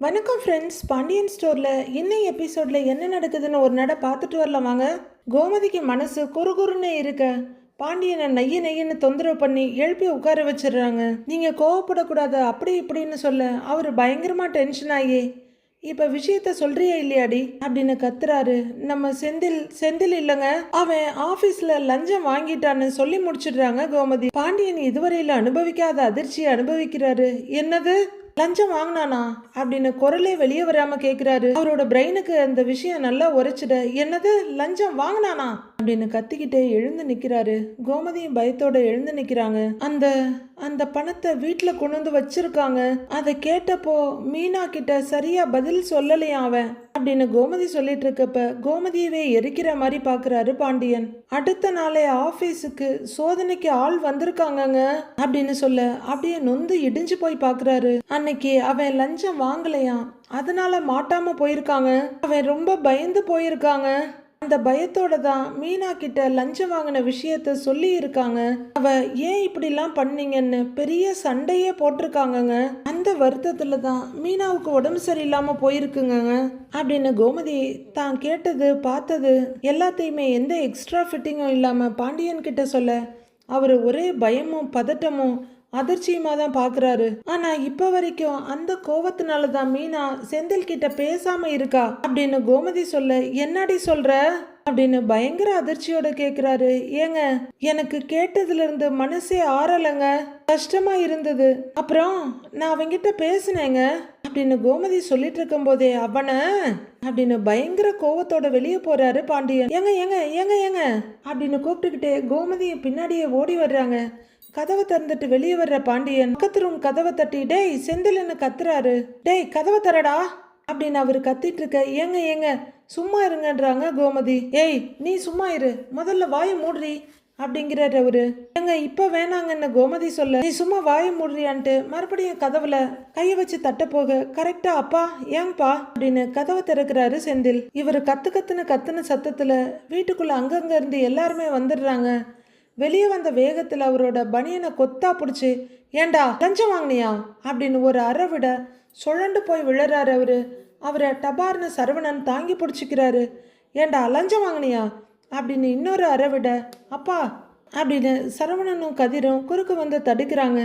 வணக்கம் ஃப்ரெண்ட்ஸ். பாண்டியன் ஸ்டோரில் இன்னும் எபிசோடில் என்ன நடக்குதுன்னு ஒரு நட பார்த்துட்டு வரலாம் வாங்க. கோமதிக்கு மனசு குறுகுறுன்னு இருக்க பாண்டியனை நெய்ய நெய்யன்னு தொந்தரவு பண்ணி எழுப்பி உட்கார வச்சிடுறாங்க. நீங்கள் கோவப்படக்கூடாது அப்படி இப்படின்னு சொல்ல அவர் பயங்கரமாக டென்ஷன் ஆகி இப்போ விஷயத்த சொல்றியா இல்லையாடி அப்படின்னு கத்துறாரு. நம்ம செந்தில் இல்லைங்க, அவன் ஆஃபீஸில் லஞ்சம் வாங்கிட்டான்னு சொல்லி முடிச்சிடுறாங்க கோமதி. பாண்டியன் இதுவரையில் அனுபவிக்காத அதிர்ச்சியை அனுபவிக்கிறாரு. என்னது, லஞ்சம் வாங்கினானா அப்படின்னு குரலே வெளியே வராம கேட்கிறாரு. அவரோட பிரெயினுக்கு அந்த விஷயம் நல்லா உரைச்சிட, என்னது லஞ்சம் வாங்கினானா அப்படின்னு கத்திக்கிட்டே எழுந்து நிக்கிறாரு. கோமதியும் பயத்தோட எழுந்து நிக்கிறாங்க. அந்த அந்த பணத்தை வீட்டில் கொண்டு வந்து வச்சிருக்காங்க. அதை கேட்டப்போ மீனா கிட்ட சரியா பதில் சொல்லலையா அவன் அப்படின்னு கோமதி சொல்லிட்டு இருக்கப்ப கோமதியவே எரிக்கிற மாதிரி பாக்குறாரு பாண்டியன். அடுத்த நாளே ஆபீஸுக்கு சோதனைக்கு ஆள் வந்திருக்காங்கங்க அப்படின்னு சொல்ல அப்படியே நொந்து இடிஞ்சு போய் பாக்குறாரு. அன்னைக்கு அவன் லஞ்சம் வாங்கலையாம், அதனால மாட்டாம போயிருக்காங்க. அவன் ரொம்ப பயந்து போயிருக்காங்க. அந்த பயத்தோட தான் மீனா கிட்ட லஞ்சம் வாங்கின விஷயத்த சொல்லி இருக்காங்க. அவ ஏன் இப்படிலாம் பண்ணீங்கன்னு பெரிய சண்டையே போட்டிருக்காங்கங்க. அந்த வருத்தத்துல தான் மீனாவுக்கு உடம்பு சரியில்லாம போயிருக்குங்க அப்படின்னு கோமதி தான் கேட்டது பார்த்தது எல்லாத்தையுமே எந்த எக்ஸ்ட்ரா ஃபிட்டிங்கும் இல்லாம பாண்டியன் கிட்ட சொல்ல அவர் ஒரே பயமும் பதட்டமும் அதிர்ச்சியுமா தான் பாக்குறாரு. ஆனா இப்ப வரைக்கும் அந்த கோவத்தினால தான் மீனா செந்தில் கிட்ட பேசாம இருக்கா அப்படின்னு கோமதி சொல்ல, என்னடி சொல்ற அப்படின்னு பயங்கர அதிர்ச்சியோட கேக்குறாரு. ஏங்க, எனக்கு கேட்டதுல இருந்து மனசே ஆறலைங்க, கஷ்டமா இருந்தது. அப்புறம் நான் அவங்கிட்ட பேசினேங்க அப்படின்னு கோமதி சொல்லிட்டு இருக்கும் போதே அவனை அப்படின்னு பயங்கர கோவத்தோட வெளியே போறாரு பாண்டியன். ஏங்க ஏங்க ஏங்க ஏங்க அப்படின்னு கூப்பிட்டுக்கிட்டே கோமதியை பின்னாடியே ஓடி வர்றாங்க. கதவை திறந்துட்டு வெளியே வர்ற பாண்டியன் பக்கத்து ரூம் கதவை தட்டி, டேய் செந்தில்னு கத்துறாரு. டேய் கதவை தரடா அப்படின்னு அவரு கத்திட்டு இருக்க. ஏங்க ஏங்க சும்மா இருங்கன்றாங்க கோமதி. ஏய் நீ சும்மா இரு, முதல்ல வாயை மூடுறி அப்படிங்கிறாரு அவரு. எங்க இப்ப வேணாங்கன்னு கோமதி சொல்ல, நீ சும்மா வாயை மூடுறியான்ட்டு மறுபடியும் கதவுல கையை வச்சு தட்ட போக கரெக்டா அப்பா ஏன்பா அப்படின்னு கதவை திறக்கிறாரு செந்தில். இவரு கத்துன சத்தத்துல வீட்டுக்குள்ள அங்கங்க இருந்து எல்லாருமே வந்துடுறாங்க. வெளியே வந்த வேகத்தில் அவரோட பனியனை கொத்தா பிடிச்சி, ஏண்டா லஞ்சம் வாங்கினியா அப்படின்னு ஒரு அரை விட சுழண்டு போய் விழறாரு அவரு. அவரை டபார்னு சரவணன் தாங்கி பிடிச்சிக்கிறாரு. ஏண்டா லஞ்சம் வாங்கினியா அப்படின்னு இன்னொரு அரை விட, அப்பா அப்படின்னு சரவணனும் கதிரும் குறுக்கு வந்து தடுக்கிறாங்க.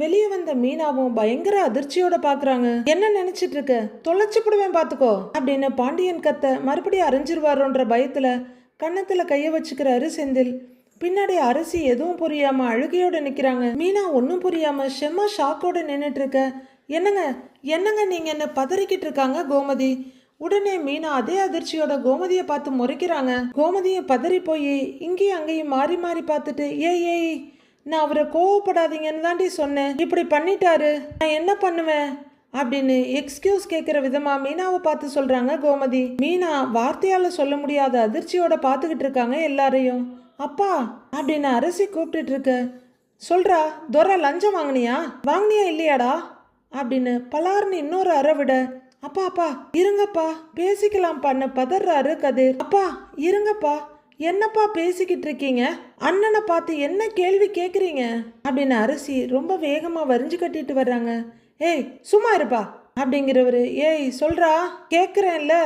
வெளியே வந்த மீனாவும் பயங்கர அதிர்ச்சியோட பாக்குறாங்க. என்ன நினைச்சிட்டு இருக்க, தொலைச்சு போடுவேன் பாத்துக்கோ அப்படின்னு பாண்டியன் கத்த மறுபடியும் அரைஞ்சிருவாரோன்ற பயத்துல கன்னத்துல கைய வச்சுக்கிறாரு செந்தில். பின்னாடி அரசி எதுவும் புரியாம அழுகையோட நிக்கிறாங்க. மீனா ஒன்னும் புரியாம செம்ம ஷாக்கோட நின்றுட்டு இருக்க. என்னங்க என்னங்க நீங்க என்ன பதறிக்கிட்டு இருக்காங்க கோமதி. உடனே மீனா அதே அதிர்ச்சியோட கோமதியை பார்த்து முறைக்கிறாங்க. கோமதியை பதறி போய் இங்கேயும் அங்கேயும் மாறி மாறி பார்த்துட்டு, ஏய் நான் அவரை கோவப்படாதீங்கன்னு தாண்டி சொன்னேன், இப்படி பண்ணிட்டாரு, நான் என்ன பண்ணுவேன் அப்படின்னு எக்ஸ்கியூஸ் கேட்குற விதமா மீனாவை பார்த்து சொல்றாங்க கோமதி. மீனா வார்த்தையால சொல்ல முடியாத அதிர்ச்சியோட பார்த்துக்கிட்டு இருக்காங்க எல்லாரையும். அப்பா அப்படின்னு அரசி கூப்பிட்டு இருக்க. சொல்றா துரை, லஞ்சம் வாங்கினியா இல்லையாடா அப்படின்னு பலார்னு இன்னொரு அறை விட, அப்பா அப்பா இருங்கப்பா பேசிக்கலாம்ப்பான்னு பதறாரு கதிர். அப்பா இருங்கப்பா, என்னப்பா பேசிக்கிட்டு இருக்கீங்க, அண்ணனை பார்த்து என்ன கேள்வி கேட்குறீங்க அப்படின்னு அரசி ரொம்ப வேகமா வரிஞ்சு கட்டிட்டு வர்றாங்க. ஏய் சும்மா இருப்பா அப்படிங்கிறவரு, ஏய் சொல்றா கேட்குறேன்ல,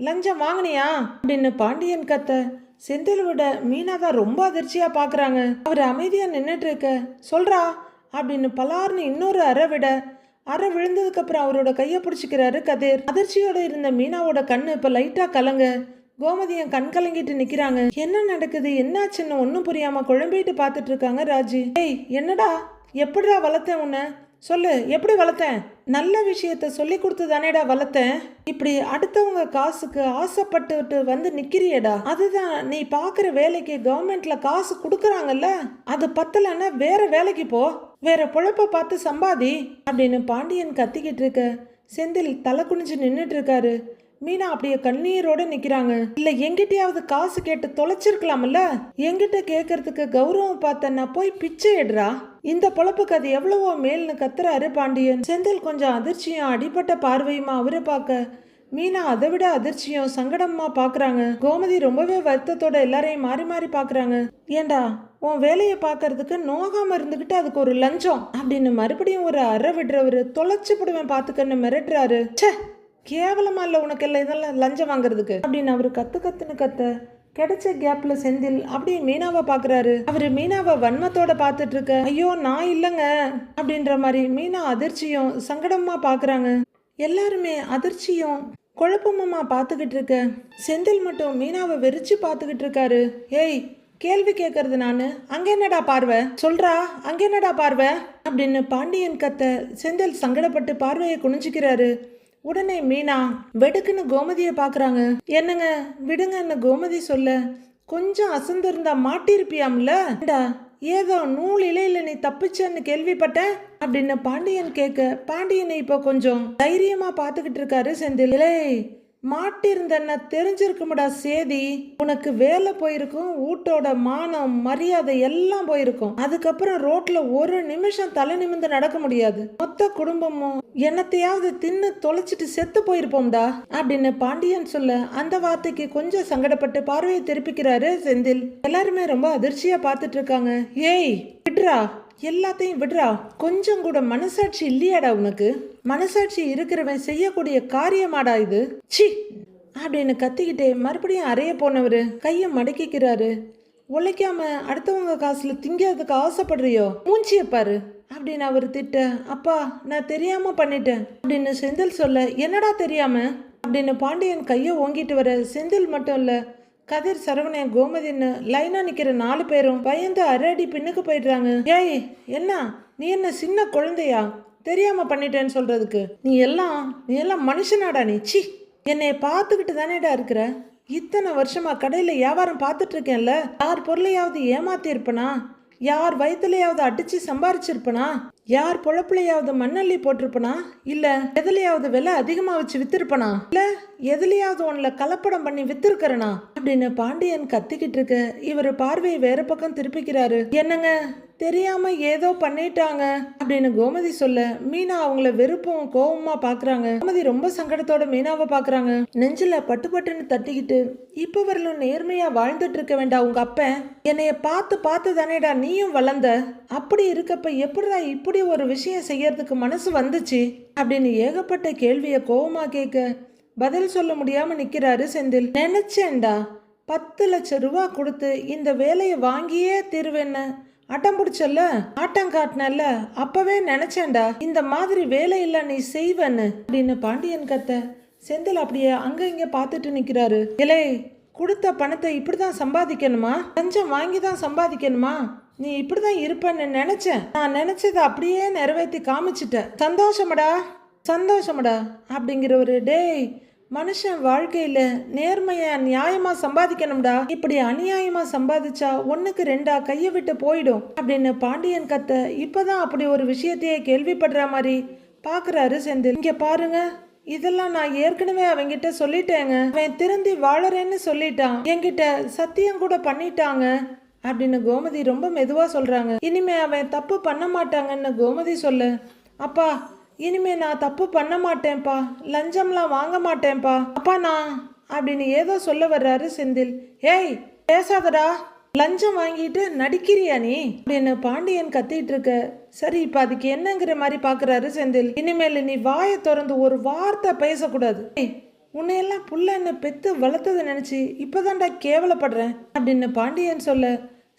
லஞ்சம் வாங்கினியா அப்படின்னு பாண்டியன் கத்த. செந்தில் விட மீனா தான் ரொம்ப அதிர்ச்சியா பாக்குறாங்க. அவர் அமைதியா நின்றுட்டு இருக்க. சொல்றா அப்படின்னு பலார்னு இன்னொரு அறை விட, அறை விழுந்ததுக்கு அப்புறம் அவரோட கையை பிடிச்சிக்கிறாரு கதிர். அதிர்ச்சியோட இருந்த மீனாவோட கண்ணு இப்ப லைட்டா கலங்க. கோமதியும் கண் கலங்கிட்டு நிக்கிறாங்க. என்ன நடக்குது என்னாச்சுன்னு ஒன்னும் புரியாம குழம்பிட்டு பாத்துட்டு இருக்காங்க ராஜி. ஏய் என்னடா, எப்படிடா வளர்த்தேன் உன்னை சொல்லு, எப்படி வளர்த்தேன், நல்ல விஷயத்த சொல்லி கொடுத்து தானேடா வளர்த்தேன், இப்படி அடுத்தவங்க காசுக்கு ஆசைப்பட்டுட்டு வந்து நிக்கிறியடா, அதுதான் நீ பாக்குற வேலைக்கு கவர்மெண்ட்ல காசு கொடுக்கறாங்கல்ல, அது பத்தலன்னா வேற வேலைக்கு போ, வேற பொழப்ப பார்த்து சம்பாதி அப்படின்னு பாண்டியன் கத்திக்கிட்டு இருக்க. செந்தில் தலை குனிஞ்சு நின்றுட்டு இருக்காரு. மீனா அப்படியே கண்ணீரோட நிக்கிறாங்க. இல்ல எங்கிட்டயாவது காசு கேட்டு தொலைச்சிருக்கலாம்ல, எங்கிட்ட கேட்கறதுக்கு கௌரவம் பார்த்தேன்னா போய் பிச்சை எடுறா, இந்த பொழப்புக்கு அது எவ்வளவோ மேல்னு கத்துறாரு பாண்டியன். செந்தில் கொஞ்சம் அதிர்ச்சியும் அடிப்பட்ட பார்வையுமா அவரை பார்க்க மீனா அதை விட அதிர்ச்சியும் சங்கடமா பாக்குறாங்க. கோமதி ரொம்பவே வருத்தத்தோட எல்லாரையும் மாறி மாறி பாக்குறாங்க. ஏண்டா உன் வேலையை பார்க்கறதுக்கு நோகாம இருந்துகிட்டு அதுக்கு ஒரு லஞ்சம் அப்படின்னு மறுபடியும் ஒரு அறை விடுறவரு தொலைச்சு போடுவேன் பாத்துக்கன்னு மிரட்டுறாரு. ச்சே கேவலமா இல்லை உனக்கெல்லாம் இதெல்லாம் லஞ்சம் வாங்குறதுக்கு அப்படின்னு அவர் கத்துன்னு கத்த கிடைச்ச கேப்ல செந்தில் அப்படியே மீனாவை பாக்குறாரு. அவரு மீனாவை வன்மத்தோட பார்த்துட்டு இருக்க, ஐயோ நான் இல்லைங்க அப்படின்ற மாதிரி மீனா அதிர்ச்சியும் சங்கடமா பாக்குறாங்க. எல்லாருமே அதிர்ச்சியும் குழப்பமா பார்த்துக்கிட்டு இருக்க செந்தில் மட்டும் மீனாவை வெறிச்சு பார்த்துக்கிட்டு இருக்காரு. ஏய் கேள்வி கேட்கறது நானு, அங்க என்னடா பார்வை சொல்றா, அங்க என்னடா பார்வை அப்படின்னு பாண்டியன் கத்த செந்தில் சங்கடப்பட்டு பார்வையை குனிஞ்சிக்கிறாரு. உடனே மீனா வெடுக்குன்னு கோமதியை பாக்குறாங்க. என்னங்க விடுங்கன்னு கோமதி சொல்ல, கொஞ்சம் அசந்து இருந்தா மாட்டிருப்பியாம்ல, ஏதோ நூல் இலையில நீ தப்பிச்சன்னு கேள்விப்பட்டேன் அப்படின்னு பாண்டியன் கேட்க, பாண்டியனை இப்போ கொஞ்சம் தைரியமா பாத்துக்கிட்டு இருக்காரு செந்தில். இலே மாட்டிருந்தன்னா தெரிஞ்சிருக்கும்டா சேதி, உனக்கு வேலை போயிருக்கும், வீட்டோட மானம் மரியாதை எல்லாம் போயிருக்கும். அதுக்கப்புறம் ரோட்ல ஒரு நிமிஷம் தலை நிமிந்து நடக்க முடியாது. மொத்த குடும்பமும் என்னத்தையாவது தின்னு தொலைச்சிட்டு செத்து போயிருப்போம்டா அப்படின்னு பாண்டியன் சொல்ல, அந்த வார்த்தைக்கு கொஞ்சம் சங்கடப்பட்டு பார்வையை திருப்பிக்கிறாரு செந்தில். எல்லாருமே ரொம்ப அதிர்ச்சியா பார்த்துட்டு இருக்காங்க. ஏய் விட்ரா, எல்லாத்தையும் விடுறா, கொஞ்சம் கூட மனசாட்சி இல்லையாடா உனக்கு? மனசாட்சி இருக்கிறவன் செய்யக்கூடிய காரியமாடா இது, சி அப்படின்னு கத்திக்கிட்டே மறுபடியும் அறைய போனவரு கையை மடக்கிக்கிறாரு. உழைக்காம அடுத்தவங்க காசுல திங்கிறதுக்கு ஆசைப்படுறியோ, மூஞ்சிய பாரு அப்படின்னு அவர் திட்ட, அப்பா நான் தெரியாம பண்ணிட்டேன் அப்படின்னு செந்தில் சொல்ல, என்னடா தெரியாம அப்படின்னு பாண்டியன் கையை ஓங்கிட்டு வர, செந்தில் மட்டும் இல்ல கதிர், சரவணன், கோமதின்னு லைனா நிக்கிற 4 பேரும் பயந்து அரடி பின்னுக்கு போயிடுறாங்க. ஏய் என்ன நீ என்ன சின்ன குழந்தையா தெரியாம பண்ணிட்டேன்னு சொல்றதுக்கு? நீ எல்லாம் மனுஷனாடா நீ, சி என்னைய பார்த்துக்கிட்டு தானேடா இருக்கிற, இத்தனை வருஷமா கடையில வியாபாரம் பார்த்துட்டு இருக்கேன்ல, யார் பொருளையாவது ஏமாத்தி இருப்பனா, யார் வயிற்றுலையாவது அடிச்சு சம்பாரிச்சிருப்பனா, யார் பொழப்புலையாவது மண்ணள்ளி போட்டிருப்பனா, இல்ல எதுலையாவது விலை அதிகமா வச்சு வித்திருப்பனா, இல்ல எதுலையாவது ஒன்ல கலப்படம் பண்ணி வித்திருக்கிறனா அப்படின்னு பாண்டியன் கத்திக்கிட்டு இருக்க, இவர் பார்வையை வேற பக்கம் திருப்பிக்கிறாரு. என்னங்க தெரியாம ஏதோ பண்ணிட்டாங்க அப்படின்னு கோமதி சொல்ல, மீனா அவங்கள வெறுப்பும் கோபமா பாக்குறாங்க. கோமதி ரொம்ப சங்கடத்தோட மீனாவை பாக்குறாங்க. நெஞ்சில பட்டுன்னு தட்டிக்கிட்டு, இப்ப வரலும் நேர்மையா வாழ்ந்துட்டு இருக்க வேண்டாம் உங்க அப்பன், என்னைய பார்த்து தானேடா நீயும் வளர்ந்த, அப்படி இருக்கப்ப எப்படிடா இப்படி ஒரு விஷயம் செய்யறதுக்கு மனசு வந்துச்சு அப்படின்னு ஏகப்பட்ட கேள்விய கோபமா கேட்க, பதில் சொல்ல முடியாம நிக்கிறாரு செந்தில். நினைச்சேன்டா 10 லட்சம் ரூபாய் கொடுத்து இந்த வேலையை வாங்கியே தீர்வேன்னு அட்டம் பிடிச்சல, ஆட்டம் காட்டினல, அப்பவே நினைச்சேன்டா இந்த மாதிரி வேலையில்ல நீ செய்வன்னு அப்படின்னு பாண்டியன் கத்த, செந்தில் அப்படியே அங்க இங்க பார்த்துட்டு நிக்கிறாரு. இலே கொடுத்த பணத்தை இப்படிதான் சம்பாதிக்கணுமா, லஞ்சம் வாங்கி தான் சம்பாதிக்கணுமா, நீ இப்படிதான் இருப்பன்னு நினைச்சேன், நான் நினைச்சதை அப்படியே நிறைவேற்றி காமிச்சிட்ட, சந்தோஷமடா அப்படிங்கிற ஒரு டேய், மனுஷன் வாழ்க்கையில நேர்மையா நியாயமா சம்பாதிக்கணும்டா, இப்படி அநியாயமா சம்பாதிச்சா 1க்கு 2 கையை விட்டு போயிடும் அப்படின்னு பாண்டியன் கத்த, இப்பதான் அப்படி ஒரு விஷயத்தையே கேள்விப்படுற மாதிரி பாக்குறாரு செந்தில். இங்க பாருங்க, இதெல்லாம் நான் ஏற்கனவே அவங்கிட்ட சொல்லிட்டேங்க, அவன் திருந்தி வாழறேன்னு சொல்லிட்டான், என்கிட்ட சத்தியம் கூட பண்ணிட்டாங்க அப்படின்னு கோமதி ரொம்ப மெதுவா சொல்றாங்க. இனிமே அவன் தப்பு பண்ண மாட்டாங்கன்னு கோமதி சொல்ல, அப்பா இனிமே நான் தப்பு பண்ண மாட்டேன்ப்பா, லஞ்சம்லாம் வாங்க மாட்டேன்ப்பா அப்பா நான் அப்படின்னு ஏதோ சொல்ல வர்றாரு செந்தில். ஏய் பேசாதடா, லஞ்சம் வாங்கிட்டு நடிக்கிறியா நீ அப்படின்னு பாண்டியன் கத்திட்டு இருக்க. சரி இப்ப அதுக்கு என்னங்கிற மாதிரி பாக்குறாரு செந்தில். இனிமேல் நீ வாயை திறந்து ஒரு வார்த்தை பேசக்கூடாது, உன்னையெல்லாம் புள்ளன்னு பெத்து வளர்த்ததை நினைச்சு இப்பதான்டா கேவலப்படுறேன் அப்படின்னு பாண்டியன் சொல்ல,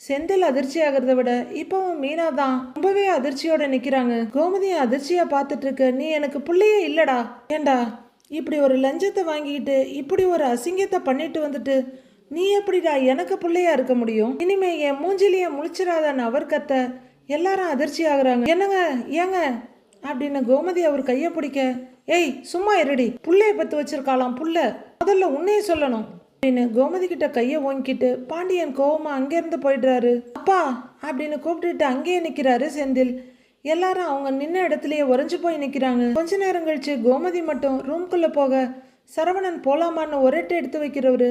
செந்தில் அதிர்ச்சி ஆகிறத விட இப்பவும் மீனா தான் ரொம்பவே அதிர்ச்சியோட நிக்கிறாங்க. கோமதியை அதிர்ச்சியா பார்த்துட்டு இருக்க, நீ எனக்கு புள்ளையே இல்லடா, ஏண்டா இப்படி ஒரு லஞ்சத்தை வாங்கிட்டு இப்படி ஒரு அசிங்கத்தை பண்ணிட்டு வந்துட்டு நீ எப்படிடா எனக்கு பிள்ளையா இருக்க முடியும், இனிமே என் மூஞ்சிலேயே முழிச்சிடாதான்னு அவர் கத்த, எல்லாரும் அதிர்ச்சி ஆகுறாங்க. என்னங்க ஏங்க அப்படின்னு கோமதி அவர் கையை பிடிக்க, ஏய் சும்மா இருடி, புள்ளைய பத்து வச்சிருக்காளாம், புள்ள முதல்ல உன்னையே சொல்லணும் அப்படின்னு கோமதி கிட்ட கையை ஓங்கிட்டு பாண்டியன் கோவமா அங்கேருந்து போயிடுறாரு. அப்பா அப்படின்னு கூப்பிட்டுட்டு அங்கேயே நிக்கிறாரு செந்தில். எல்லாரும் அவங்க நின்ன இடத்துலயே உறைஞ்சு போய் நிக்கிறாங்க. கொஞ்ச நேரம் கழிச்சு கோமதி மட்டும் ரூம்குள்ள போக, சரவணன் போலாமான்னு ஒரேட்டு எடுத்து வைக்கிறவரு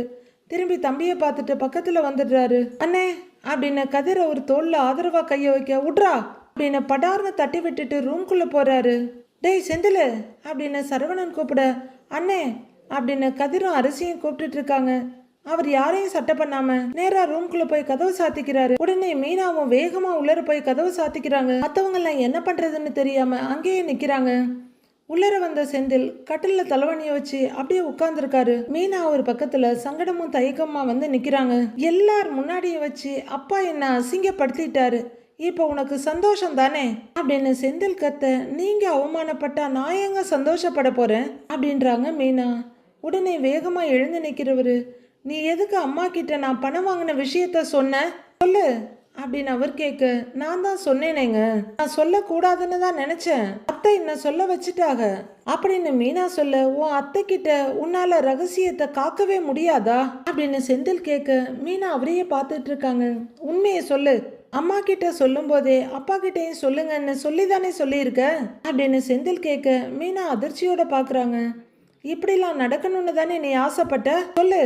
திரும்பி தம்பியை பார்த்துட்டு பக்கத்துல வந்துடுறாரு. அண்ணே அப்படின்னு கதிர ஒரு தோல்ல ஆதரவா கைய வைக்க, உட்ரா அப்படின்னு படார்னு தட்டி விட்டுட்டு ரூம்குள்ள போறாரு. டேய் செந்தில் அப்படின்னு சரவணன் கூப்பிட, அண்ணே அப்படின்னு கதிரும் அரிசியும் கூப்பிட்டுட்டு இருக்காங்க. அவர் யாரையும் சட்டை பண்ணாம நேரா ரூம்குள்ள போய் கதவு சாத்திக்கிறாரு. உடனே மீனாவும் வேகமா உள்ளர போய் கதவு சாத்திக்கிறாங்க. மத்தவங்க எல்லாம் என்ன பண்றதுன்னு தெரியாம அங்கேயே நிக்கிறாங்க. உள்ளர வந்த செந்தில் கட்டில தலைவணிய வச்சு அப்படியே உட்கார்ந்துருக்காரு. மீனா ஒரு பக்கத்துல சங்கடமும் தயக்கமா வந்து நிக்கிறாங்க. எல்லார் முன்னாடியே வச்சு அப்பா என்ன அசிங்கப்படுத்திட்டாரு, இப்போ உனக்கு சந்தோஷம் தானே அப்படின்னு செந்தில் கத்த. நீங்க அவமானப்பட்டா நான் எங்க சந்தோஷப்பட போறேன் அப்படின்றாங்க மீனா. உடனே வேகமா எழுந்து நிக்கிறவரு, நீ எதுக்கு அம்மா கிட்ட நான் பணம் வாங்கின விஷயத்த சொன்ன சொல்லு அப்படின்னு அவர் கேட்க. நான் தான் சொன்னேனேங்க, நான் சொல்லக்கூடாதுன்னு தான் நினைச்சேன், அத்தை என்ன சொல்ல வச்சுட்டாங்க அப்படின்னு மீனா சொல்ல. உன் அத்தை கிட்ட உன்னால ரகசியத்தை காக்கவே முடியாதா அப்படின்னு செந்தில் கேட்க. மீனா அவரையே பார்த்துட்டு இருக்காங்க. உண்மையை சொல்லு, அம்மா கிட்ட சொல்லும் போதே அப்பா கிட்டையும் சொல்லுங்கன்னு சொல்லிதானே சொல்லியிருக்க அப்படின்னு செந்தில் கேட்க. மீனா அதிர்ச்சியோட பாக்குறாங்க. இப்படிலாம் நடக்கணும்னு தானே நீ ஆசைப்பட்ட, சொல்லு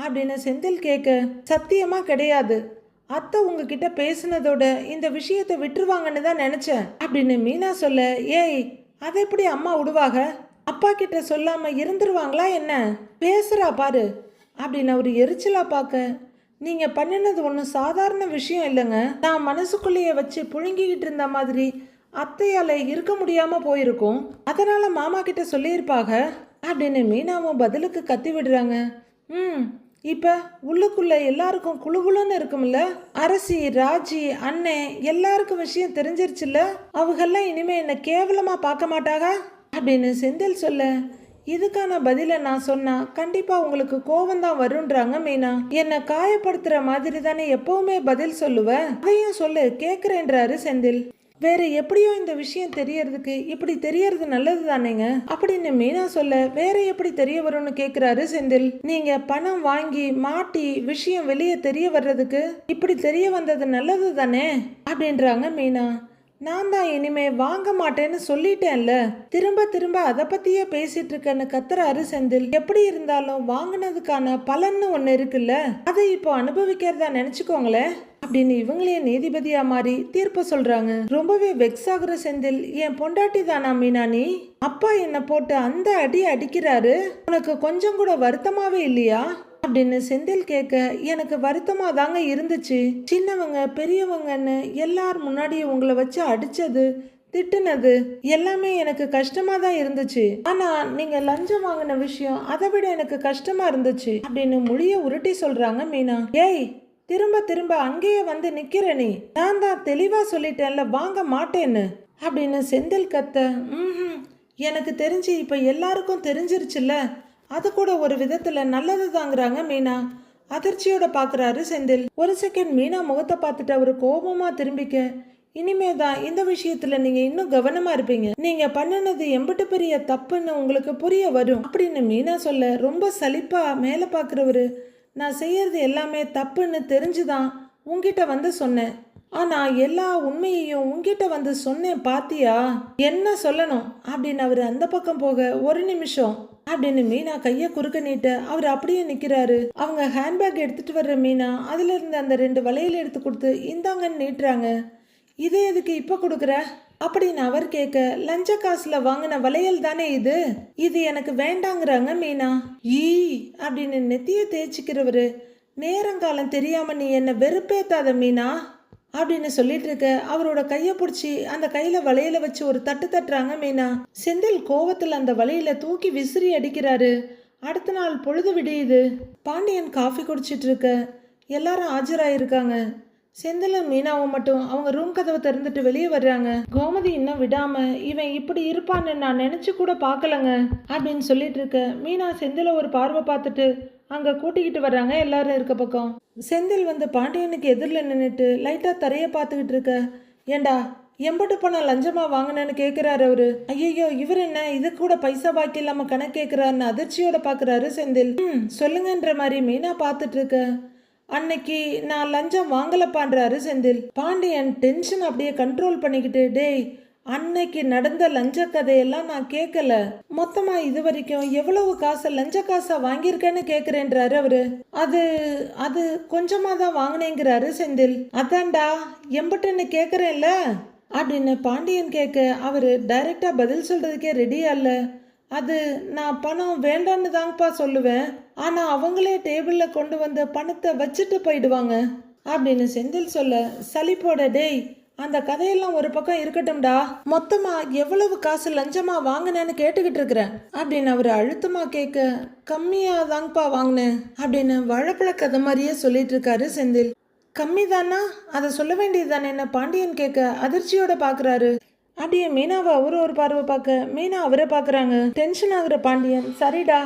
அப்படின்னு செந்தில் கேட்க. சத்தியமா கிடையாது, அத்தை உங்ககிட்ட பேசுனதோட இந்த விஷயத்தை விட்டுருவாங்கன்னு தான் நினைச்சேன் அப்படின்னு மீனா சொல்ல. ஏய், அதை எப்படி அம்மா விடுவாங்க, அப்பா கிட்ட சொல்லாம இருந்துருவாங்களா என்ன, பேசுறா பாரு அப்படின்னு அவர் எரிச்சலா பார்க்க. நீங்க பண்ணினது ஒன்றும் சாதாரண விஷயம் இல்லைங்க, நான் மனசுக்குள்ளேயே வச்சு புழுங்கிக்கிட்டு இருந்த மாதிரி அத்தையால இருக்க முடியாம போயிருக்கும், அதனால மாமா கிட்ட சொல்லியிருப்பாங்க அப்படின்னு மீனாவும் பதிலுக்கு கத்தி விடுறாங்க. இப்ப உள்ளுக்குள்ள எல்லாருக்கும் குழுகுலுன்னு இருக்கும்ல, அரசி ராஜி அண்ணே எல்லாருக்கும் விஷயம் தெரிஞ்சிருச்சுல்ல, அவங்கெல்லாம் இனிமே என்ன கேவலமா பார்க்க மாட்டாங்க அப்படின்னு செந்தில் சொல்ல. இதுக்கான பதில நான் சொன்னா கண்டிப்பா உங்களுக்கு கோவம் தான் வரும்ன்றாங்க மீனா. என்ன காயப்படுத்துற மாதிரி தானே எப்பவுமே பதில் சொல்லுவேன், அதையும் சொல்லு கேக்குறேன்றாரு செந்தில். வேற எப்படியோ இந்த விஷயம் தெரியறதுக்கு இப்படி தெரியறது நல்லது தானேங்க அப்படின்னு மீனா சொல்ல. வேற எப்படி தெரிய வரும்னு கேக்குறாரு செந்தில். நீங்க பணம் வாங்கி மாட்டி விஷயம் வெளியே தெரிய வர்றதுக்கு இப்படி தெரிய வந்தது நல்லது தானே அப்படின்றாங்க மீனா. நான் தான் இனிமே வாங்க மாட்டேன்னு சொல்லிட்டேன்ல, திரும்ப திரும்ப அதை பத்தியே பேசிட்டு இருக்கேன்னு கத்துறாரு செந்தில். எப்படி இருந்தாலும் வாங்கினதுக்கான பலன்னு ஒண்ணு இருக்குல்ல, அதை இப்போ அனுபவிக்கிறதா நினைச்சுக்கோங்களேன் அப்படின்னு இவங்களே நீதிபதியா மாறி தீர்ப்பு சொல்றாங்க. ரொம்பவே வெக்ஸ் ஆகுற செந்தில், என் பொண்டாட்டி தானா மீனா நீ, அப்பா என்ன போட்டு அந்த அடி அடிக்கிறாரு, உனக்கு கொஞ்சம் கூட வருத்தமாவே இல்லையா அப்படின்னு செந்தில் கேட்க. எனக்கு வருத்தமா தாங்க இருந்துச்சு, சின்னவங்க பெரியவங்கன்னு எல்லார் முன்னாடியும் உங்களை வச்சு அடிச்சது திட்டுனது எல்லாமே எனக்கு கஷ்டமா தான் இருந்துச்சு, ஆனா நீங்க லஞ்சம் வாங்கின விஷயம் அதை விட எனக்கு கஷ்டமா இருந்துச்சு அப்படின்னு முடிய உருட்டி சொல்றாங்க மீனா. ஏய், திரும்ப திரும்ப அங்கேயே வந்து நிக்கிற நீ, நான் தான் தெளிவா சொல்லிட்டேன்ல வாங்க மாட்டேன்னு அப்படின்னு செந்தில் கத்த. எனக்கு தெரிஞ்சு இப்ப எல்லாருக்கும் தெரிஞ்சிருச்சுல்ல, அது கூட ஒரு விதத்துல நல்லது தாங்கிறாங்க மீனா. அதிர்ச்சியோட பாக்குறாரு செந்தில். ஒரு செகண்ட் மீனா முகத்தை பார்த்துட்டு அவரு கோபமா திரும்பிக்க. இனிமே தான் இந்த விஷயத்துல நீங்க இன்னும் கவனமா இருப்பீங்க, நீங்க பண்ணினது எம்பிட்டு பெரிய தப்புன்னு உங்களுக்கு புரிய வரும் அப்படின்னு மீனா சொல்ல. ரொம்ப சலிப்பா மேல பாக்குறவரு, நான் செய்யறது எல்லாமே தப்புன்னு தெரிஞ்சுதான் உங்ககிட்ட வந்து சொன்னேன், ஆனா எல்லா உண்மையையும் உங்ககிட்ட வந்து சொன்னேன் பாத்தியா, என்ன சொல்லணும் அப்படின்னு அவரு அந்த பக்கம் போக. ஒரு நிமிஷம் அப்படின்னு மீனா கைய குறுக்க நீட்ட அவர் அப்படியே நிக்கிறாரு. அவங்க ஹேண்ட்பேக் எடுத்துட்டு வர்ற மீனா அதுல இருந்து அந்த 2 வளையல் எடுத்து கொடுத்து இந்தாங்கன்னு நீட்டுறாங்க. இதே எதுக்கு இப்ப கொடுக்குற அப்படின்னு அவர் கேட்க. லஞ்ச காசுல வாங்கின வளையல் தானே இது, இது எனக்கு வேண்டாங்கிறாங்க மீனா. ஈ அப்படின்னு நெத்திய தேய்ச்சிக்கிறவரு, நேரங்காலம் தெரியாம நீ என்ன வெறுப்பேத்தாத மீனா அப்படின்னு சொல்லிட்டு இருக்க. அவரோட கையை பிடிச்சி அந்த கையில வளையல வச்சு ஒரு தட்டு தட்டுறாங்க மீனா. செந்தில் கோவத்துல அந்த வளையல தூக்கி விசிறி அடிக்கிறாரு. அடுத்த நாள் பொழுது விடியுது. பாண்டியன் காஃபி குடிச்சிட்டு இருக்க. எல்லாரும் ஆஜராயிருக்காங்க. செந்திலும் மீனாவும் மட்டும் அவங்க ரூம் கதவை திறந்துட்டு வெளியே வர்றாங்க. கோமதி இன்னும் விடாம, இவன் இப்படி இருப்பான்னு நான் நினைச்சு கூட பார்க்கலங்க அப்படின்னு சொல்லிட்டு இருக்க. மீனா செந்தில ஒரு பார்வை பார்த்துட்டு அங்க கூட்டிக்கிட்டு வர்றாங்க எல்லாரும் இருக்க பக்கம். செந்தில் வந்து பாண்டியனுக்கு எதிரில் நின்றுட்டு லைட்டா தரைய பார்த்துக்கிட்டு இருக்க. ஏண்டா எம்பட்டு பணம் லஞ்சமா வாங்கினேன்னு கேட்கிறாரு அவரு. ஐயோ, இவர் என்ன இது கூட பைசா பாக்கி இல்லாம கணக்கு கேட்கிறாருன்னு அதிர்ச்சியோட பாக்குறாரு செந்தில். சொல்லுங்கன்ற மாதிரி மீனா பார்த்துட்டு இருக்க. அன்னைக்கு நான் லஞ்சம் வாங்கலப்பான்றாரு செந்தில். பாண்டியன் டென்ஷன் அப்படியே கண்ட்ரோல் பண்ணிக்கிட்டு, டேய் அன்னைக்கு நடந்த லஞ்ச கதையெல்லாம் நான் கேட்கல, மொத்தமா இது வரைக்கும் எவ்வளவு காசை லஞ்ச காசா வாங்கியிருக்கேன்னு கேட்கிறேன்றாரு அவரு. அது அது கொஞ்சமா தான் வாங்கினேங்கிறாரு செந்தில். அதான்டா எம்பட்டுன்னு கேட்குறேன்ல அப்படின்னு பாண்டியன் கேட்க. அவரு டைரக்டா பதில் சொல்றதுக்கே ரெடியா இல்ல. அது நான் பணம் வேண்டான்னு தாங்கப்பா சொல்லுவேன், ஆனா அவங்களே டேபிள்ல கொண்டு வந்த பணத்தை வச்சுட்டு போயிடுவாங்க அப்படின்னு செந்தில் சொல்ல. சலிப்போட டேய் அந்த கதையெல்லாம் ஒரு பக்கம் இருக்கட்டும்டா, மொத்தமா எவ்வளவு காசு லஞ்சமா வாங்கினேன்னு கேட்டுக்கிட்டு இருக்கிறேன் அப்படின்னு அவரு அழுத்தமா கேட்க, கம்மியா தாங்கப்பா வாங்கினேன் அப்படின்னு வாழைப்பழ கதை மாதிரியே சொல்லிட்டு இருக்காரு செந்தில். கம்மி தானா, அதை சொல்ல வேண்டியது தானே என்ன பாண்டியன் கேட்க அதிர்ச்சியோட பாக்குறாரு. அப்படியே மீனாவை அவரு ஒரு பார்வை பார்க்க, மீனா அவரை பார்க்குறாங்க. டென்ஷன் ஆகுற பாண்டியன், சரிடா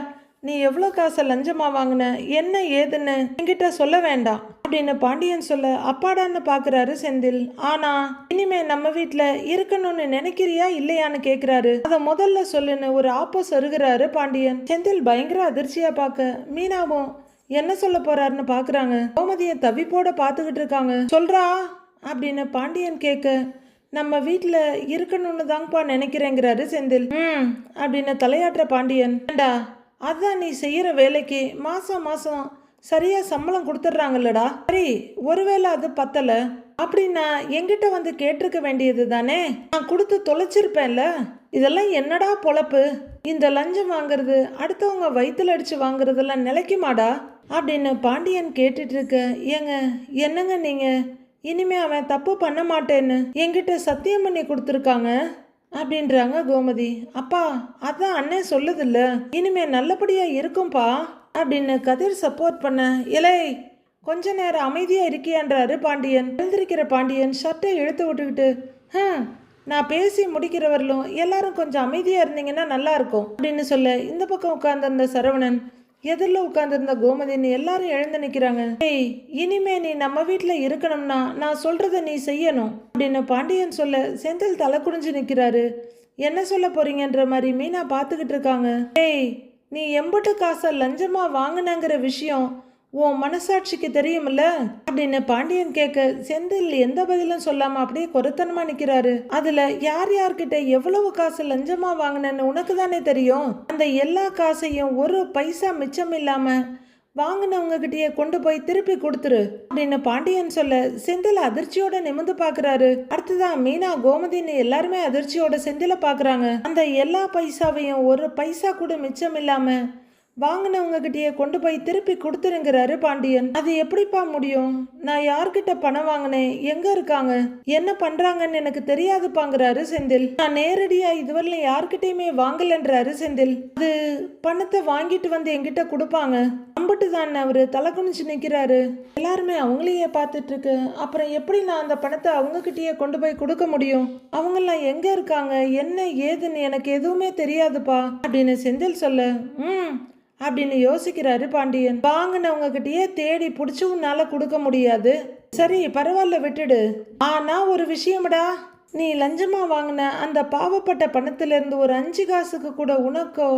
நீ எவ்வளோ காசை லஞ்சமா வாங்கின, என்ன ஏதுன்னு என்கிட்ட சொல்ல வேண்டாம் அப்படின்னு பாண்டியன் சொல்ல, அப்பாடான்னு பார்க்குறாரு செந்தில். ஆனா இனிமே நம்ம வீட்டில் இருக்கணும்னு நினைக்கிறியா இல்லையான்னு கேட்குறாரு. அதை முதல்ல சொல்லுன்னு ஒரு ஆப்போ சொருகிறாரு பாண்டியன். செந்தில் பயங்கர அதிர்ச்சியா பார்க்க, மீனாவும் என்ன சொல்ல போறாருன்னு பார்க்குறாங்க. கோமதியை தவிப்போட பார்த்துக்கிட்டு இருக்காங்க. சொல்றா அப்படின்னு பாண்டியன் கேட்க, நம்ம வீட்டில் இருக்கணும்னு தாங்கப்பா நினைக்கிறேங்கிறாரு செந்தில். அப்படின்னு தலையாட்டுற பாண்டியன், ஏண்டா அதான் நீ செய்யற வேலைக்கு மாசம் மாசம் சரியா சம்பளம் கொடுத்துட்றாங்கல்லடா, சரி ஒருவேளை அது பத்தல அப்படின்னா என்கிட்ட வந்து கேட்டிருக்க வேண்டியது தானே, நான் கொடுத்து தொலைச்சிருப்பேன்ல. இதெல்லாம் என்னடா பொழப்பு, இந்த லஞ்சம் வாங்குறது அடுத்தவங்க வயிற்றுல அடிச்சு வாங்குறதெல்லாம் நிலைக்குமாடா அப்படின்னு பாண்டியன் கேட்டுட்டு இருக்க, ஏங்க என்னங்க நீங்க, இனிமே அவன் தப்பு பண்ண மாட்டேன்னு என்கிட்ட சத்தியம் பண்ணி கொடுத்துருக்காங்க அப்படின்றாங்க கோமதி. அப்பா அதான் அண்ணன் சொல்லுதில்ல, இனிமே நல்லபடியா இருக்கும்பா அப்படின்னு கதிர் சப்போர்ட் பண்ண, இலை கொஞ்ச நேரம் அமைதியா இருக்கியான்றாரு பாண்டியன். எழுந்திருக்கிற பாண்டியன் ஷர்ட்டை இழுத்து விட்டுக்கிட்டு, நான் பேசி முடிக்கிறவர்களும் எல்லாரும் கொஞ்சம் அமைதியா இருந்தீங்கன்னா நல்லா இருக்கும் அப்படின்னு சொல்ல, இந்த பக்கம் உட்கார்ந்திருந்த சரவணன், எதிரில் உட்கார்ந்துருந்த கோமதின்னு எல்லாரும் எழுந்து நிற்கிறாங்க. ஏய் இனிமே நீ நம்ம வீட்டில் இருக்கணும்னா நான் சொல்றத நீ செய்யணும் அப்படின்னு பாண்டியன் சொல்ல, செந்தில் தலை குடிஞ்சு நிற்கிறாரு. என்ன சொல்ல போறீங்கன்ற மாதிரி மீனா பார்த்துக்கிட்டு இருக்காங்க. ஏய் நீ எம்பட்டு காசை லஞ்சமா வாங்கினங்கிற விஷயம் உன் மனசாட்சிக்கு தெரியுமில்ல அப்படின்னு பாண்டியன் கேட்க, செந்தில் எந்த பதிலும் சொல்லாம அப்படியே கொரத்தனமா நிக்கிறாரு. அதுல யார் யார்கிட்ட எவ்வளவு காசு லஞ்சமா வாங்கினேன்னு உனக்கு தானே தெரியும். அந்த எல்லா காசையும் ஒரு பைசா மிச்சம் இல்லாம வாங்கினவங்க கிட்டயே கொண்டு போய் திருப்பி கொடுத்துரு அப்படின்னு பாண்டியன் சொல்ல, செந்தில் அதிர்ச்சியோட நிமிந்து பாக்குறாரு. அடுத்துதான் மீனா கோமதின்னு எல்லாருமே அதிர்ச்சியோட செந்தில பாக்குறாங்க. அந்த எல்லா பைசாவையும் ஒரு பைசா கூட மிச்சம் இல்லாம வாங்கினவங்க கிட்டயே கொண்டு போய் திருப்பி கொடுத்துருங்கிறாரு பாண்டியன். அது எப்படிப்பா முடியும், நான் யார்கிட்ட பணம் வாங்கினேன், எங்க இருக்காங்க, என்ன பண்றாங்கன்னு எனக்கு தெரியாதுப்பாங்கிறாரு செந்தில். நான் நேரடியா இதுவரையிலும் யார்கிட்டயுமே வாங்கலன்றாரு செந்தில். அது பணத்தை வாங்கிட்டு வந்து என்கிட்ட கொடுப்பாங்க அம்பிட்டு தான் அவரு தலை குனிச்சு நிக்கிறாரு. எல்லாருமே அவங்களையே பார்த்துட்டு இருக்கு. அப்புறம் எப்படி நான் அந்த பணத்தை அவங்க கிட்டயே கொண்டு போய் கொடுக்க முடியும், அவங்கெல்லாம் எங்க இருக்காங்க என்ன ஏதுன்னு எனக்கு எதுவுமே தெரியாதுப்பா அப்படின்னு செந்தில் சொல்ல, அப்படின்னு யோசிக்கிறாரு பாண்டியன். வாங்கினவங்க கிட்டயே தேடி பிடிச்சி உன்னால கொடுக்க முடியாது, சரி பரவாயில்ல விட்டுடு. ஆனா ஒரு விஷயம்டா, நீ லஞ்சமா வாங்கின அந்த பாவப்பட்ட பணத்துல இருந்து ஒரு 5 காசுக்கு கூட உனக்கோ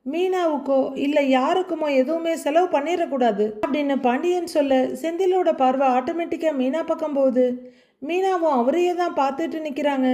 மீனாவுக்கோ இல்ல யாருக்குமோ எதுவுமே செலவு பண்ணிடக்கூடாது அப்படின்னு பாண்டியன் சொல்ல, செந்திலோட பார்வை ஆட்டோமேட்டிக்கா மீனா பக்கம் போகுது. மீனாவும் அவரையே தான் பார்த்துட்டு நிக்கிறாங்க.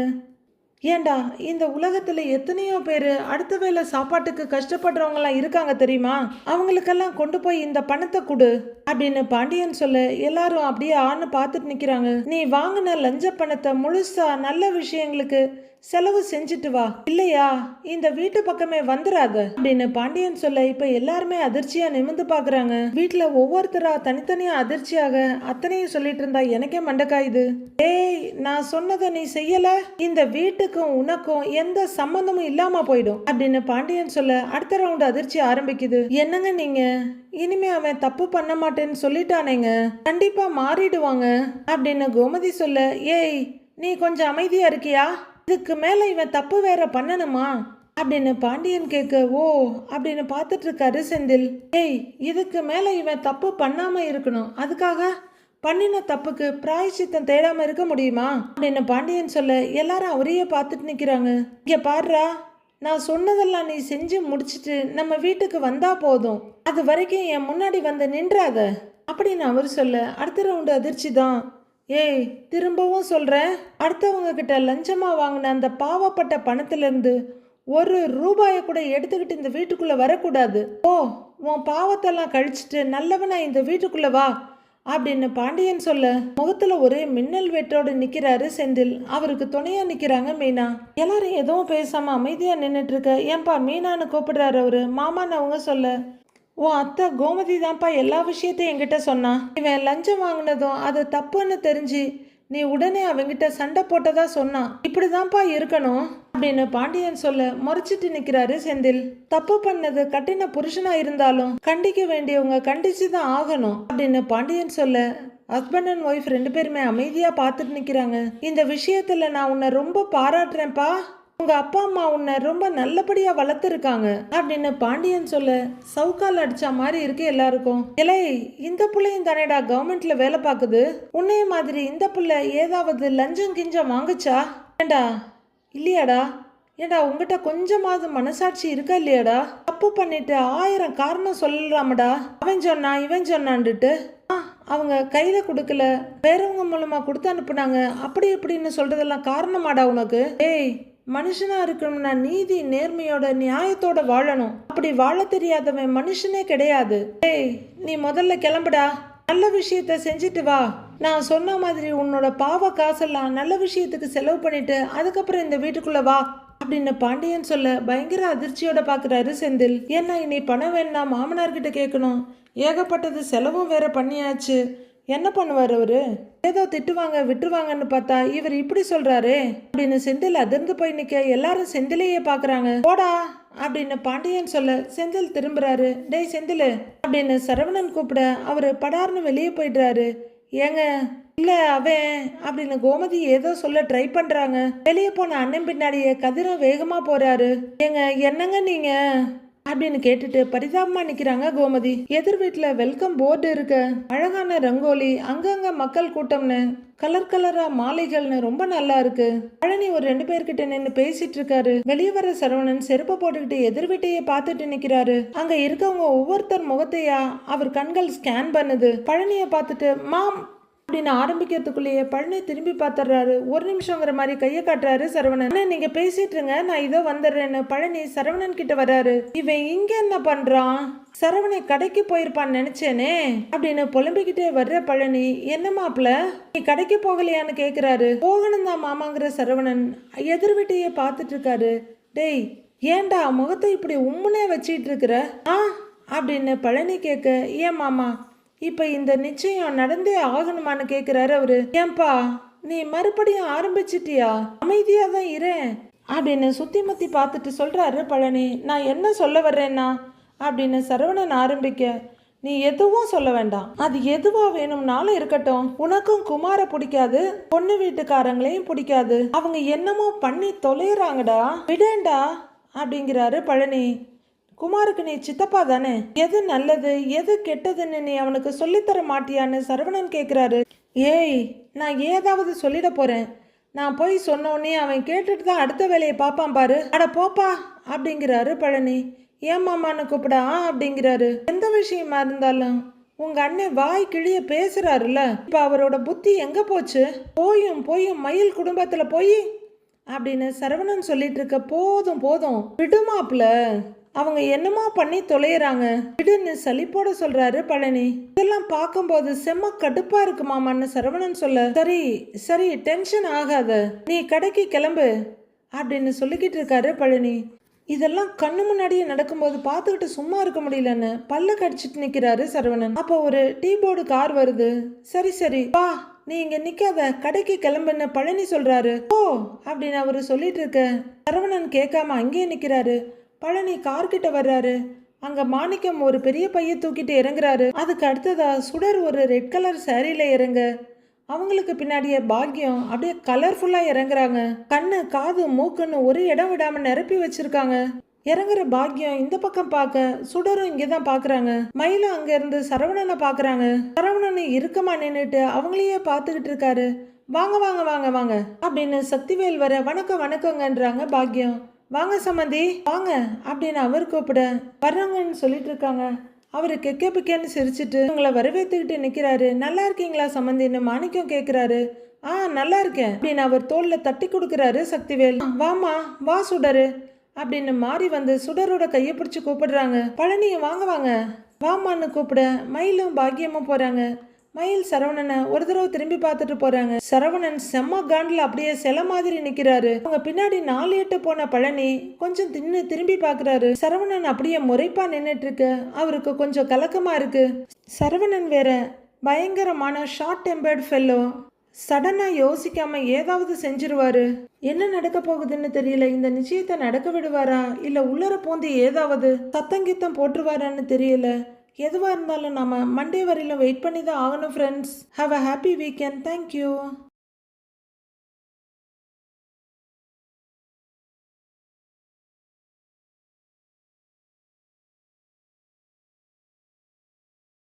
ஏண்டா இந்த உலகத்துல எத்தனையோ பேர் அடுத்த வேளை சாப்பாட்டுக்கு கஷ்டப்படுறவங்கலாம் இருக்காங்க தெரியுமா, அவங்களுக்கெல்லாம் கொண்டு போய் இந்த பணத்தை கொடு அப்படின்னு பாண்டியன் சொல்ல, எல்லாரும் அப்படியே ஆன்னு பார்த்துட்டு நிக்கிறாங்க. நீ வாங்கின லஞ்ச பணத்தை முழுசா நல்ல விஷயங்களுக்கு செலவு செஞ்சுட்டு வா, இல்லையா இந்த வீட்டு பக்கமே வந்துடாத அப்படின்னு பாண்டியன் சொல்ல, இப்ப எல்லாருமே அதிர்ச்சியா நிமிந்து பாக்குறாங்க. வீட்டுல ஒவ்வொருத்தரா தனித்தனியா அதிர்ச்சியாக அத்தனையும் சொல்லிட்டு இருந்தா எனக்கே மண்டக்காயுது. ஏய் நான் சொன்னதை நீ செய்யல, இந்த வீட்டுக்கும் உனக்கும் எந்த சம்பந்தமும் இல்லாம போயிடும் அப்படின்னு பாண்டியன் சொல்ல, அடுத்த ரவுண்ட் அதிர்ச்சி ஆரம்பிக்குது. என்னங்க நீங்க, இனிமே அவன் தப்பு பண்ண மாட்டேன்னு சொல்லிட்டானேங்க, கண்டிப்பா மாறிடுவாங்க அப்படின்னு கோமதி சொல்ல, ஏய் நீ கொஞ்சம் அமைதியா இருக்கியா, இதுக்கு மேல இவன் தப்பு வேற பண்ணணுமா அப்படின்னு பாண்டியன் கேட்க, ஓ அப்படின்னு பார்த்துட்டு இருக்காரு செந்தில். ஏய் இதுக்கு மேல இவன் தப்பு பண்ணாம இருக்கணும், அதுக்காக பண்ணின தப்புக்கு பிராயச்சித்தம் தேடாம இருக்க முடியுமா அப்படின்னு பாண்டியன் சொல்ல, எல்லாரும் அவரையே பார்த்துட்டு நிக்கிறாங்க. இங்க பாருடா, நான் சொன்னதெல்லாம் நீ செஞ்சு முடிச்சிட்டு நம்ம வீட்டுக்கு வந்தா போதும், அது வரைக்கும் என் முன்னாடி வந்து நின்றாத அப்படின்னு அவர் சொல்ல, அடுத்த ரவுண்டு அதிர்ச்சி தான். ஏய் திரும்பவும் சொல்றேன், அடுத்தவங்க கிட்ட லஞ்சமா வாங்கின அந்த பாவப்பட்ட பணத்துல இருந்து ஒரு ரூபாயை கூட எடுத்துக்கிட்டு இந்த வீட்டுக்குள்ள வரக்கூடாது. ஓ உன் பாவத்தெல்லாம் கழிச்சிட்டு நல்லவனா இந்த வீட்டுக்குள்ள வா அப்படின்னு பாண்டியன் சொல்ல, முகத்துல ஒரே மின்னல் வெட்டோடு நிக்கிறாரு செந்தில். அவருக்கு துணையா நிக்கிறாங்க மீனா. எல்லாரும் எதுவும் பேசாம அமைதியா நின்றுட்டு இருக்க, ஏன்பா மீனான்னு கூப்பிடுறாரு அவரு. மாமான்னு அவங்க சொல்ல, உன் அத்தை கோமதி தான்ப்பா எல்லா விஷயத்தையும் என்கிட்ட சொன்னான், இவன் லஞ்சம் வாங்கினதும் அது தப்புன்னு தெரிஞ்சு நீ உடனே அவங்கிட்ட சண்டை போட்டதா சொன்னான். இப்படிதான்ப்பா இருக்கணும் அப்படின்னு பாண்டியன் சொல்ல முறைச்சிட்டு நிக்கிறாரு செந்தில். தப்பு பண்ணது கட்டின புருஷனா இருந்தாலும் கண்டிக்க வேண்டியவங்க கண்டிச்சுதான் ஆகணும் அப்படின்னு பாண்டியன் சொல்ல ஹஸ்பண்ட் அண்ட் ஒய்ஃப் 2 பேருமே அமைதியா பார்த்துட்டு நிக்கிறாங்க. இந்த விஷயத்துல நான் உன்னை ரொம்ப பாராட்டுறேன்ப்பா. உங்க அப்பா அம்மா உன்னை ரொம்ப நல்லபடியா வளர்த்துருக்காங்க அப்படின்னு பாண்டியன் சொல்ல சவுக்கால் அடிச்ச மாதிரி இருக்கு எல்லாருக்கும். இலை, இந்த பிள்ளையும் தானேடா கவர்மெண்ட்ல வேலை பார்க்குது. உன்னைய மாதிரி இந்த பிள்ளை ஏதாவது லஞ்சம் கிஞ்சம் வாங்குச்சா? ஏண்டா இல்லையாடா? ஏண்டா உங்ககிட்ட கொஞ்சமாவது மனசாட்சி இருக்கா இல்லையாடா? தப்பு பண்ணிட்டு 1000 காரணம் சொல்லலாமடா. அவன் சொன்னா இவன் சொன்னான்ட்டு அவங்க கையில கொடுக்கல, வேறவங்க மூலமா கொடுத்து அனுப்புனாங்க, அப்படி இப்படின்னு சொல்றதெல்லாம் காரணமாடா உனக்கு? ஏய், மனுஷனா இருக்கணும்னா நீதி நேர்மையோட நியாயத்தோட வாழணும். அப்படி வாழ தெரியாதவன் மனுஷனே கிடையாது. ஏய், நீ முதல்ல கிளம்புடா. நல்ல விஷயத்த செஞ்சுட்டு வா. நான் சொன்ன மாதிரி உன்னோட பாவ காசெல்லாம் நல்ல விஷயத்துக்கு செலவு பண்ணிட்டு அதுக்கப்புறம் இந்த வீட்டுக்குள்ள வா அப்படின்னு பாண்டியன் சொல்ல பயங்கர அதிர்ச்சியோட பாக்குறாரு செந்தில். ஏன்னா இனி பணம் வேணா மாமனார்கிட்ட கேட்கணும். ஏகப்பட்டது செலவும் வேற பண்ணியாச்சு. என்ன பண்ணுவார் அவரு? ஏதோ திட்டுவாங்க விட்டுருவாங்கன்னு பார்த்தா இவர் இப்படி சொல்றாரு அப்படின்னு செந்தில் அதிர்ந்து போய் நிக்க எல்லாரும் செந்திலையே பாக்குறாங்க. போடா அப்படின்னு பாண்டியன் சொல்ல செந்தில் திரும்புறாரு. டேய் செந்தில் அப்படின்னு சரவணன் கூப்பிட அவரு படார்னு வெளியே போயிடுறாரு. ஏங்க இல்ல அவன் அப்படின்னு கோமதி ஏதோ சொல்ல ட்ரை பண்றாங்க. வெளியே போன அண்ணன் பின்னாடியே கதிரும் வேகமா போறாரு. ஏங்க என்னங்க நீங்க அப்படின்னு கேட்டுட்டு பரிதாபமா நிக்கிறாங்க கோமதி. எதிர் வீட்டுல வெல்கம் போர்டு இருக்கு, அழகான ரங்கோலி, அங்கங்க மக்கள் கூட்டம்னு கலர் கலரா மாலைகள்னு ரொம்ப நல்லா இருக்கு. பழனி ஒரு 2 பேர்கிட்ட நின்று பேசிட்டு இருக்காரு. வெளியே வர சரவணன் செருப்பை போட்டுக்கிட்டு எதிர் வீட்டையே பார்த்துட்டு நிக்கிறாரு. அங்க இருக்கவங்க ஒவ்வொருத்தர் முகத்தையா அவர் கண்கள் ஸ்கேன் பண்ணுது. பழனிய பார்த்துட்டு மாம் அப்படின்னு ஆரம்பிக்கிறதுக்குள்ளேயே பழனி திரும்பி பார்த்துடுறாரு. ஒரு நிமிஷங்கிற மாதிரி கையை காட்டுறாரு சரவணன். நீங்க பேசிட்டு இருங்க, நான் இதோ வந்துடுறேன்னு பழனி சரவணன் கிட்ட வர்றாரு. இவன் இங்க என்ன பண்றான்? சரவணை கடைக்கு போயிருப்பான்னு நினைச்சேனே அப்படின்னு புலம்பிக்கிட்டே வர்ற பழனி, என்ன மாப்பிள்ள நீ கடைக்கு போகலையான்னு கேக்குறாரு. போகணும் தான் மாமாங்கிற சரவணன் எதிர் வீட்டையே பார்த்துட்டு இருக்காரு. டேய் ஏன்டா முகத்தை இப்படி உம்முனே வச்சிட்டு இருக்கிற அப்படின்னு பழனி கேட்க, ஏன் மாமா இப்ப இந்த நிச்சயம் நடந்தே ஆகணுமான்னு கேக்குறாரு அவரு. ஏன்பா நீ மறுபடியும் ஆரம்பிச்சிட்டியா? அமைதியா தான் இரேன் அப்படின்னு சுத்தி முத்தி பார்த்துட்டு சொல்றாரு பழனி. நான் என்ன சொல்ல வர்றேன்னா அப்படின்னு சரவணன் ஆரம்பிக்க, நீ எதுவும் சொல்ல வேண்டாம், அது எதுவா வேணும்னாலும் இருக்கட்டும். உனக்கும் குமார பிடிக்காது, பொண்ணு வீட்டுக்காரங்களையும் பிடிக்காது, அவங்க என்னமோ பண்ணி தொலைறாங்கடா, விடேண்டா அப்படிங்கிறாரு பழனி. குமாருக்கு நீ சித்தப்பா தானே, எது நல்லது எது கெட்டதுன்னு நீ அவனுக்கு சொல்லித்தர மாட்டியான்னு சரவணன் கேட்குறாரு. ஏய், நான் ஏதாவது சொல்லிட போறேன். நான் போய் சொன்னோன்னே அவன் கேட்டுட்டு தான் அடுத்த வேலையை பார்ப்பான் பாரு. அட போப்பா அப்படிங்கிறாரு பழனி. ஏன் மாமான்னு கூப்பிடா அப்படிங்கிறாரு. எந்த விஷயமா இருந்தாலும் உங்க அண்ணன் வாய் கிழிய பேசுறாருல்ல, இப்ப அவரோட புத்தி எங்க போச்சு? போயும் போயும் மயில் குடும்பத்துல போய் அப்படின்னு சரவணன் சொல்லிட்டு இருக்க. போதும் போதும் விடுமாப்ல, அவங்க என்னமோ பண்ணி தொலைறாங்க, விடுன்னு சலிப்போட சொல்றாரு பழனி. இதெல்லாம் பார்க்கும்போது செம்ம கடுப்பா இருக்கு மாமான்னு சரவணன் சொல்ல, சரி சரி டென்ஷன் ஆகாத, நீ கடைக்கு கிளம்பு அப்படின்னு சொல்லிக்கிட்டு இருக்காரு பழனி. இதெல்லாம் கண்ணு முன்னாடியே நடக்கும்போது பார்த்துக்கிட்டு சும்மா இருக்க முடியலன்னு பல்ல கடிச்சிட்டு நிக்கிறாரு சரவணன். அப்போ ஒரு டீ போர்டு கார் வருது. சரி சரி வா, நீ இங்க நிக்காத, கடைக்கு கிளம்புன்னு பழனி சொல்றாரு. ஓ அப்படின்னு அவரு சொல்லிட்டு இருக்க சரவணன் கேட்காம அங்கேயே நிக்கிறாரு. பழனி கார்கிட்ட வர்றாரு. அங்க மாணிக்கம் ஒரு பெரிய பைய தூக்கிட்டு இறங்குறாரு. அதுக்கு அடுத்ததா சுடர் ஒரு ரெட் கலர் சாரியில இறங்க, அவங்களுக்கு பின்னாடியே பாக்யம் அப்படியே கலர்ஃபுல்லா இறங்குறாங்க. கண்ணு காது மூக்குன்னு ஒரு இடம் விடாம நிரப்பி வச்சிருக்காங்க. இறங்குற பாக்யம் இந்த பக்கம் பார்க்க, சுடரும் இங்கதான் பாக்குறாங்க. மயிலும் அங்க இருந்து சரவணனை பாக்குறாங்க. சரவணன் இறுக்கமா நின்னுட்டு அவங்களையே பார்த்துக்கிட்டு இருக்காரு. வாங்க வாங்க வாங்க வாங்க அப்படின்னு சக்திவேல் வர வணக்கம் வணக்கங்கன்றாங்க பாக்யம். வாங்க சம்மந்தி வாங்க அப்படின்னு அவர் கூப்பிட வர்றவங்கன்னு சொல்லிட்டு இருக்காங்க. அவரு கெக்க பிக்கன்னு சிரிச்சுட்டு உங்களை வரவேற்றுக்கிட்டு நிக்கிறாரு. நல்லா இருக்கீங்களா சம்மந்தின்னு மாணிக்கம் கேட்கிறாரு. நல்லா இருக்கேன் அப்படின்னு அவர் தோல்ல தட்டி கொடுக்குறாரு சக்திவேல். வாமா வா சுடரு அப்படின்னு மாறி வந்து சுடரோட கையை பிடிச்சு கூப்பிடுறாங்க. பழனியும் வாங்க வாங்க வாமான்னு கூப்பிட மயிலும் பாக்கியமும் போறாங்க. மயில் சரவணனை ஒரு தடவை திரும்பி பார்த்துட்டு போறாங்க. சரவணன் செம்ம காண்டில் அப்படியே சில மாதிரி நிக்கிறாரு. அவங்க பின்னாடி 4 எட்டு போன பழனி கொஞ்சம் திரும்பி பாக்குறாரு. சரவணன் அப்படியே முறைப்பா நின்னுட்டு இருக்கு. அவருக்கு கொஞ்சம் கலக்கமா இருக்கு. சரவணன் வேற பயங்கரமான ஷார்ட் டெம்பர்ட் ஃபெல்லோ. சடனா யோசிக்காம ஏதாவது செஞ்சிருவாரு. என்ன நடக்க போகுதுன்னு தெரியல. இந்த நிச்சயத்தை நடக்க விடுவாரா இல்ல உள்ளர பூந்து ஏதாவது சத்தங்கித்தம் போட்டுருவாரான்னு தெரியல. எதுவா இருந்தாலும் நாம மண்டே வரையிலும் வெயிட் பண்ணி தான் ஆகணும் friends. Have a happy weekend. Thank you.